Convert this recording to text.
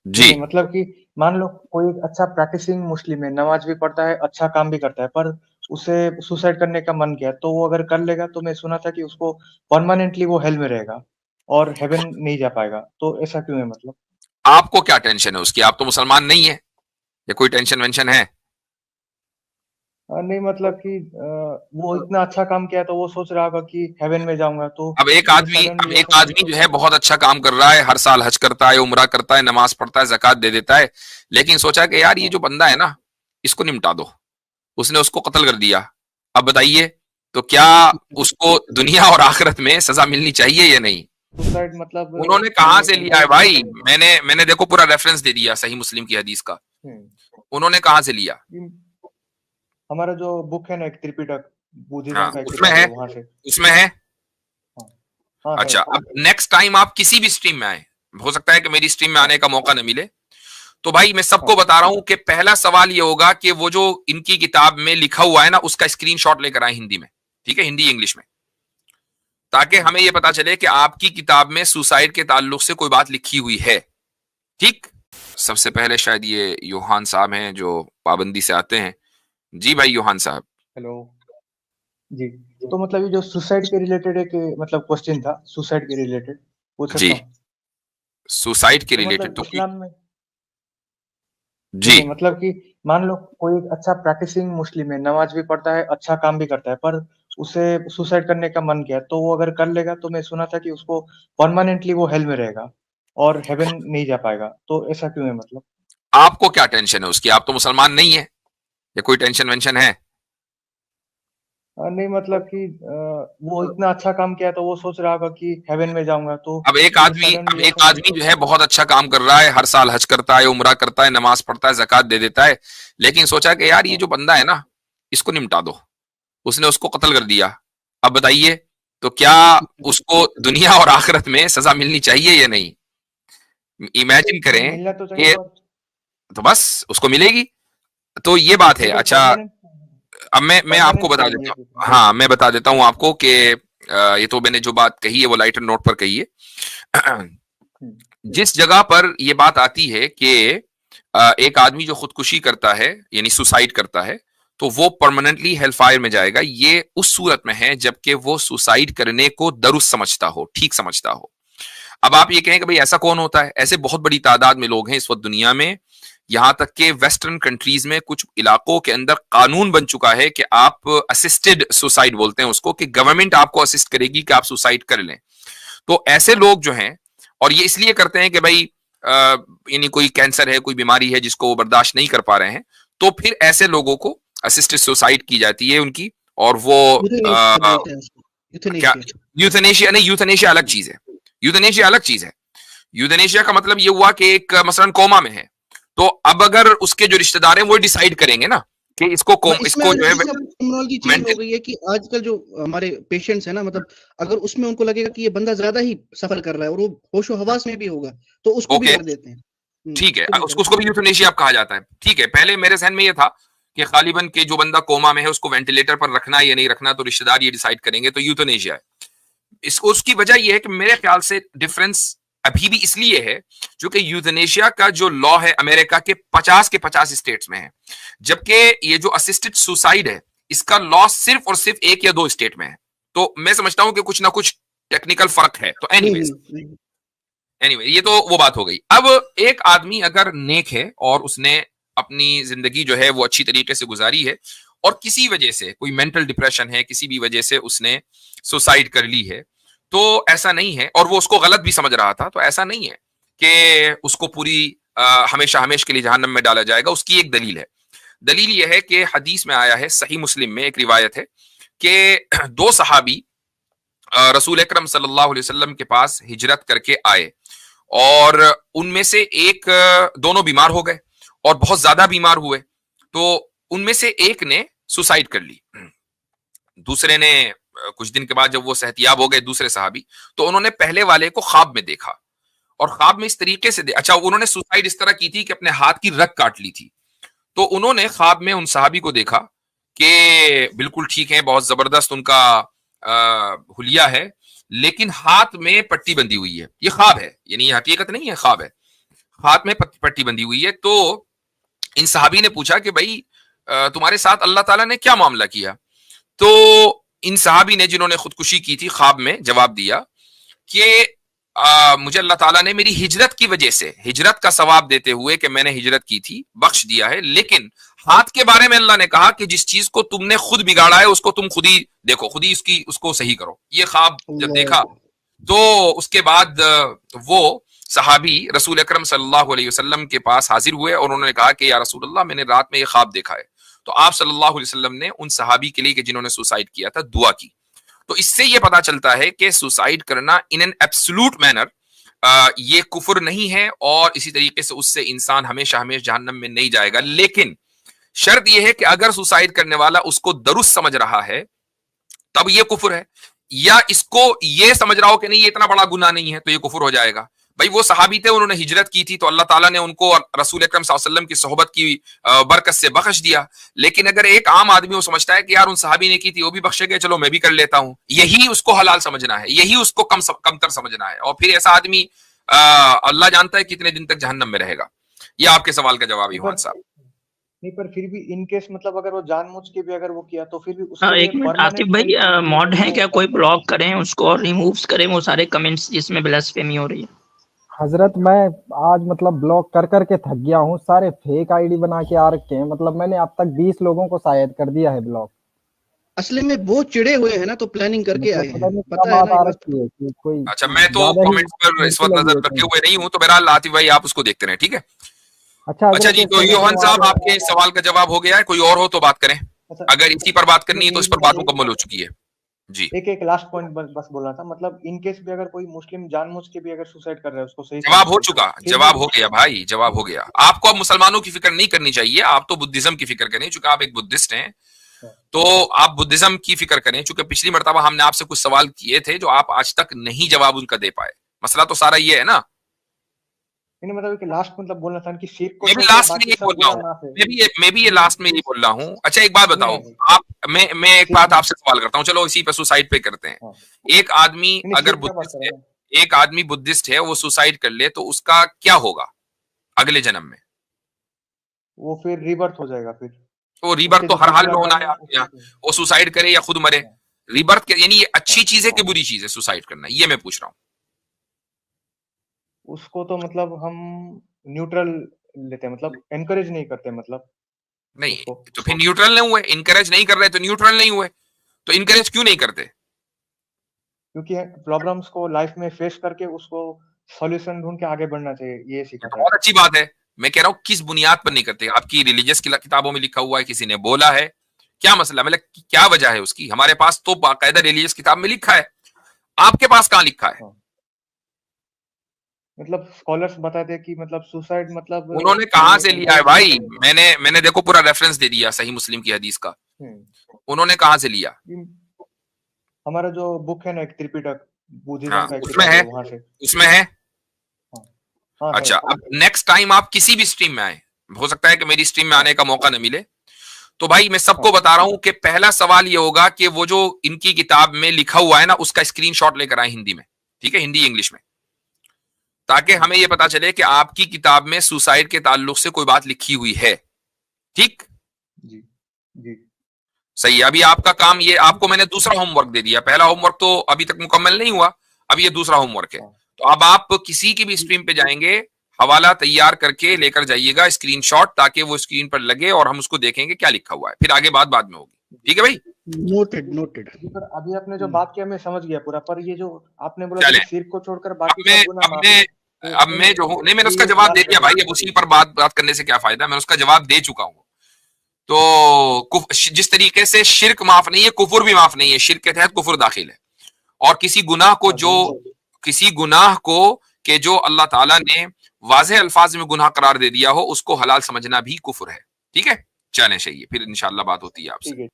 जी। नहीं मतलब कि मान लो कोई एक अच्छा प्रैक्टिसिंग मुस्लिम है, नमाज भी पढ़ता है, अच्छा काम भी करता है, पर उसे सुसाइड करने का मन किया, तो वो अगर कर लेगा तो मैं सुना था कि उसको परमानेंटली वो हेल में रहेगा और हेवन नहीं जा पाएगा। तो ऐसा क्यों है मतलब? आपको क्या टेंशन है उसकी? आप तो मुसलमान नहीं है, या कोई टेंशन वेंशन है? नहीं मतलब कि वो इतना अच्छा काम किया तो वो सोच रहा होगा कि हेवन में जाऊंगा, तो वो अब सडनली एक ऐसा क्यों? आदमी जो है बहुत अच्छा काम कर रहा है, हर साल हज करता है, उम्रा करता है, नमाज पढ़ता है, ज़कात दे देता है, लेकिन सोचा कि यार ये हाँ। जो बंदा है ना, इसको निपटा दो। उसने उसको कत्ल कर दिया। अब बताइए, तो क्या उसको दुनिया और आखिरत में सजा मिलनी चाहिए या नहीं? सुसाइड मतलब उन्होंने कहां से लिया है गलत चीज भाई? है। मैंने देखो पूरा रेफरेंस दे दिया सही मुस्लिम की हदीस का। हम्म। उन्होंने कहां से लिया? ये हमारा जो बुक है ना, एक त्रिपिटक, बुद्धिज्म हाँ, का एक उसमें किताब है, है। वहां से। उसमें है। हाँ। हाँ है। अच्छा, अब नेक्स्ट टाइम आप किसी भी स्ट्रीम में आए, हो सकता है कि मेरी स्ट्रीम में आने हाँ। का मौका न मिले, तो भाई मैं सबको हाँ। बता रहा हूं कि पहला सवाल ये होगा कि वो जो इनकी किताब में लिखा हुआ है ना, उसका स्क्रीनशॉट लेकर आए हिंदी में। ठीक है, हिंदी इंग्लिश में, ताकि हमें ये पता चले कि आपकी किताब में सुसाइड के ताल्लुक से कोई बात लिखी हुई है। ठीक। सबसे पहले शायद ये योहान साहब हैं जो पाबंदी से आते हैं। जी भाई योहान साहब। हेलो। जी। तो मतलब ये जो सुसाइड के रिलेटेड एक मतलब क्वेश्चन था, सुसाइड के रिलेटेड पूछ जी, सकता हूँ? सुसाइड के तो रिलेटेड मतलब तो इस्लाम में, जी। नहीं मतलब कि मान लो कोई एक अच्छा प्रैक्टिसिंग मुस्लिम है, नमाज भी पढ़ता है, अच्छा काम भी करता है, पर उसे सुसाइड करने का मन किया, तो वो अगर कर लेगा तो मैं सुना था कि उसको परमानेंटली वो हेल में रहेगा और हेवन नहीं जा पाएगा। तो ऐसा क्यों है मतलब? आपको क्या टेंशन है उसकी? आप तो मुसलमान नहीं है, या कोई टेंशन वेंशन है? नहीं मतलब कि वो इतना अच्छा काम किया तो वो सोच रहा होगा कि हेवन में जाऊंगा, तो वो अब सडनली एक ऐसा क्यों? आदमी जो है बहुत अच्छा काम कर रहा है, हर साल हज करता है, उम्रा करता है, नमाज पढ़ता है, ज़कात दे देता है, लेकिन सोचा कि यार ये जो हाँ। बंदा है ना, इसको निपटा दो। उसने उसको कत्ल कर दिया। अब बताइए, तो क्या उसको दुनिया और आखिरत में सजा मिलनी चाहिए या नहीं? इमेजिन करें मिलना तो चाहिए कि, पर तो बस उसको मिलेगी। तो ये बात है। नहीं, पर अच्छा, परमानेंट, अब मैं आपको परमानेंट बता चाहिए ये देता पूछ रहा हूँ। हाँ, मैं बता देता हूँ आपको कि ये तो मैंने जो बात कही है वो लाइटर नोट पर कही है। हूँ। जिस जगह पर ये बात आती है कि एक आदमी जो खुदकुशी करता है यानी सुसाइड करता है, तो वो परमानेंटली हेलफायर में जाएगा, ये उस सूरत में है जबकि वो सुसाइड करने को दुरुस्त समझता हो, ठीक समझता हो। अब आप ये कहें कि भाई ऐसा कौन होता है? ऐसे बहुत बड़ी तादाद में लोग हैं इस वक्त दुनिया में। यहां तक कि वेस्टर्न कंट्रीज में कुछ इलाकों के अंदर कानून बन चुका है कि आप असिस्टेड सुसाइड बोलते हैं उसको, कि गवर्नमेंट आपको असिस्ट करेगी कि आप सुसाइड कर लें। तो ऐसे लोग जो हैं, और ये इसलिए करते हैं कि भाई यानी कोई कैंसर है, कोई बीमारी है जिसको वो बर्दाश्त नहीं कर पा रहे हैं, तो फिर ऐसे लोगों को असिस्टेड सुसाइड की जाती है उनकी। और वो यूथनेशिया बोलते हैं उसको, क्या? यूथनेशिया। यूथनेशिया नहीं, यूथनेशिया अलग चीज है। यूथनेशिया अलग चीज है। यूथनेशिया का मतलब ये हुआ कि एक मसलन कोमा में है, तो अब अगर उसके जो रिश्तेदार हैं वो डिसाइड करेंगे ना कि इसमें इसको जो है जैसे अब टर्मिनोलॉजी चेंज हो मेंटल। गई है कि आजकल जो हमारे पेशेंट्स है ना, मतलब अगर उसमें उनको लगेगा कि ये बंदा ज्यादा ही सफर कर रहा है और वो होशो हवास में भी होगा, तो उसको भी ओके, कर देते हैं। ठीक है, उसको भी कर उसको देते भी यूथनेशिया कहा जाता है। ठीक है, पहले मेरे जहन में ये था कि गालिबन के जो बंदा कोमा में है उसको वेंटिलेटर पर रखना है या नहीं रखना, तो रिश्तेदार ये डिसाइड करेंगे, तो यूथनेशिया है। इसको उसकी वजह यह है कि मेरे ख्याल से डिफरेंस अभी भी इसलिए है क्योंकि यूथनेशिया का जो लॉ है अमेरिका के 50 स्टेट्स में है, जबकि ये जो असिस्टेड सुसाइड है इसका लॉ सिर्फ और सिर्फ एक या दो स्टेट में है। तो मैं समझता हूं कि कुछ ना कुछ टेक्निकल फर्क है। तो एनीवेज, हैं। ये तो वो बात हो गई। अब एक आदमी अगर नेक है और उसने अपनी जिंदगी जो है वो अच्छी तरीके से गुजारी है, और किसी वजह से कोई मेंटल डिप्रेशन है, किसी भी वजह से उसने सुसाइड कर ली है, तो ऐसा नहीं है, और वो उसको गलत भी समझ रहा था, तो ऐसा नहीं है कि उसको पूरी हमेशा हमेश के लिए जहन्नम में डाला जाएगा। उसकी एक दलील है। दलील यह है कि हदीस में आया है, सही मुस्लिम में एक रिवायत है कि दो सहाबी रसूल अकरम सल्लल्लाहु अलैहि वसल्लम के पास हिजरत करके आए, और उनमें से एक दोनों बीमार हो गए और बहुत ज्यादा बीमार हुए, तो उनमें से एक ने सुसाइड कर ली। दूसरे ने कुछ दिन के बाद जब वो सेहतियाब हो गए, दूसरे साहबी, तो उन्होंने पहले वाले को ख्वाब में देखा, और ख्वाब में इस तरीके से अच्छा, उन्होंने सुसाइड इस तरह की थी कि अपने हाथ की रग काट ली थी। तो उन्होंने ख्वाब में उन साहबी को देखा कि बिल्कुल ठीक है, बहुत जबरदस्त उनका हुलिया है, लेकिन हाथ में पट्टी बंधी हुई है। ये ख्वाब है, यानी ये हकीकत नहीं है, ख्वाब है। हाथ में पट्टी बंधी हुई है। तो इन सहाबी ने पूछा कि भाई तुम्हारे साथ अल्लाह ताला ने क्या मामला किया? तो इन सहाबी ने जिन्होंने खुदकुशी की थी ख्वाब में जवाब दिया कि मुझे अल्लाह ताला ने मेरी हिजरत की वजह से, हिजरत का सवाब देते हुए कि मैंने हिजरत की थी, बख्श दिया है, लेकिन हाथ के बारे में अल्लाह ने कहा कि जिस चीज को तुमने खुद बिगाड़ा है उसको तुम खुद ही देखो, खुद ही उसको सही करो। ये ख्वाब जब देखा तो उसके बाद वो सहाबी रसूल अकरम सल्लल्लाहु अलैहि वसल्लम के पास हाजिर हुए और उन्होंने कहा कि या रसूल अल्लाह, मैंने रात में ये ख्वाब देखा है। तो आप सल्लल्लाहु अलैहि वसल्लम ने उन सहाबी के लिए कि जिन्होंने सुसाइड किया था दुआ की। तो इससे यह पता चलता है कि सुसाइड करना इन एन एब्सोल्यूट मैनर ये कुफर नहीं है और इसी तरीके से उससे इंसान हमेशा हमेशा जहन्नम में नहीं जाएगा। लेकिन शर्त यह है कि अगर सुसाइड करने वाला उसको दुरुस्त समझ रहा है तब यह कुफर है, या इसको यह समझ रहा हो कि नहीं ये इतना बड़ा गुनाह नहीं है तो ये कुफर हो जाएगा। भाई वो सहाबी थे, उन्होंने हिजरत की थी तो अल्लाह ताला ने उनको रसूल अकरम सल्लल्लाहु अलैहि वसल्लम की सोहबत की बरकत से बख्श दिया। लेकिन अगर एक आम आदमी वो समझता है कि यार उन सहाबी ने की थी वो भी बख्शे गए, चलो मैं भी कर लेता हूं, यही उसको हलाल समझना है, यही उसको कमतर समझना है, और फिर ऐसा आदमी अल्लाह जानता है कितने दिन तक जहन्नम में रहेगा। ये आपके सवाल का जवाब यूहान साहब। नहीं, पर फिर भी इन केस मतलब अगर वो जानबूझ के भी अगर वो किया तो फिर भी उसके लिए एक मिनट आतिफ भाई, मॉड है क्या? कोई ब्लॉक करें उसको और रिमूव करें वो सारे कमेंट्स जिसमें ब्लास्फेमी हो रही है। हजरत मैं आज मतलब ब्लॉक कर करके थक गया हूँ, सारे फेक आईडी बना के आ रखे हैं, मतलब मैंने अब तक 20 लोगों को शायद कर दिया है ब्लॉक। असली में वो चिड़े हुए हैं ना तो प्लानिंग करके आए हैं, पता है ना कि कोई। अच्छा, मैं तो कमेंट्स पर इस वक्त नजर रखे हुए नहीं हूँ, तो बहरहाल आतिफ भाई आप उसको देखते रहे, ठीक है। अच्छा जी, तो योहान साहब आपके सवाल का जवाब हो गया है, कोई और हो तो बात करें, अगर इसी पर बात करनी है तो इस पर बात मुकम्मल हो चुकी है जी। एक लास्ट पॉइंट बस बोलना था, मतलब इन केस भी अगर कोई मुस्लिम जानबूझ के भी अगर सुसाइड कर रहा है उसको सही जवाब हो चुका, जवाब हो गया भाई, जवाब हो गया। आपको अब मुसलमानों की फिक्र नहीं करनी चाहिए, आप तो बुद्धिज्म की फिक्र करें, चूंकि आप एक बुद्धिस्ट हैं तो आप बुद्धिज्म की फिक्र करें। चूंकि पिछली मर्तबा हमने आपसे कुछ सवाल किए थे जो आप आज तक नहीं जवाब उनका दे पाए, मसला तो सारा ये है ना। मतलब लास्ट मतलब बोलना था कि शिर्क को मैं भी लास्ट में ये बोल रहा हूँ, मैं भी ये लास्ट में ये बोल रहा हूँ। अच्छा एक बात बताओ आप, मैं एक बात आपसे सवाल करता हूँ, चलो इसी पे सुसाइड पे करते हैं। एक आदमी अगर बुद्धिस्ट है, एक आदमी बुद्धिस्ट है, वो सुसाइड कर ले तो उसका क्या होगा अगले जन्म में? वो फिर रीबर्थ हो जाएगा। फिर वो रीबर्थ तो हर हाल में होना है आपके यहाँ, वो सुसाइड करे या खुद मरे, रीबर्थ यानी ये अच्छी चीज है कि बुरी चीज है सुसाइड करना, ये मैं पूछ रहा हूँ। उसको तो मतलब हम न्यूट्रल लेते हैं, मतलब एनकरेज नहीं करते, मतलब नहीं तो फिर न्यूट्रल नहीं हुए, इनकरेज नहीं कर रहे तो न्यूट्रल नहीं हुए, तो इनकरेज क्यों नहीं करते? क्योंकि प्रॉब्लम्स को लाइफ में फेस करके उसको सॉल्यूशन ढूंढ के आगे बढ़ना चाहिए, ये सिखाता है। बहुत अच्छी बात है, मैं कह रहा हूँ किस बुनियाद पर नहीं करते? आपकी रिलीजियस किताबों में लिखा हुआ है, किसी ने बोला है, क्या मसला, मतलब क्या वजह है उसकी? हमारे पास तो बाकायदा रिलीजियस किताब में लिखा है, आपके पास कहाँ लिखा है? मतलब स्कॉलर्स बताते हैं कि मतलब सुसाइड मतलब उन्होंने कहां से लिया है भाई? मैंने देखो पूरा रेफरेंस दे दिया सही मुस्लिम की हदीस का, उन्होंने कहां से लिया? हमारा जो बुक है ना, एक त्रिपिटक बुद्धिज्म का, उसमें है, उसमें है। अच्छा, अब नेक्स्ट टाइम आप किसी भी स्ट्रीम में आए, हो सकता है कि मेरी स्ट्रीम में आने का मौका न मिले, तो भाई मैं सबको बता रहा हूं कि पहला सवाल ये होगा कि वो जो इनकी किताब में लिखा हुआ है ना उसका स्क्रीनशॉट लेकर आए हिंदी में, ठीक है, हिंदी इंग्लिश में, ताकि हमें यह पता चले कि आपकी किताब में सुसाइड के ताल्लुक से कोई बात लिखी हुई है। ठीक जी जी सही है। अभी आपका काम ये, आपको मैंने दूसरा होमवर्क दे दिया, पहला होमवर्क तो अभी तक मुकम्मल नहीं हुआ, अब ये दूसरा होमवर्क है। तो अब आप किसी की भी स्ट्रीम पे जाएंगे, हवाला तैयार करके लेकर जाइएगा स्क्रीनशॉट, ताकि वो स्क्रीन पर लगे और हम उसको देखेंगे क्या लिखा हुआ है, फिर आगे बात बाद में होगी। ठीक है भाई, नोटेड नोटेड। पर अभी आपने जो बात किया मैं समझ गया पूरा, पर ये जो आपने बोला कि सिर को छोड़कर बाकी अब मैं जो हूँ, नहीं मैंने उसका जवाब दे दिया भाई, अब उसी पर बात करने से क्या फायदा, मैं उसका जवाब दे चुका हूँ। तो जिस तरीके से शिर्क माफ नहीं है, कुफर भी माफ नहीं है, शिर्क के तहत कुफर दाखिल है, और किसी गुनाह को कि जो अल्लाह ताला ने वाज़ेह अल्फाज में गुनाह करार दे दिया हो उसको हलाल समझना भी कुफर है। ठीक है, चलें सही है, फिर इंशाअल्लाह बात होती है आपसे।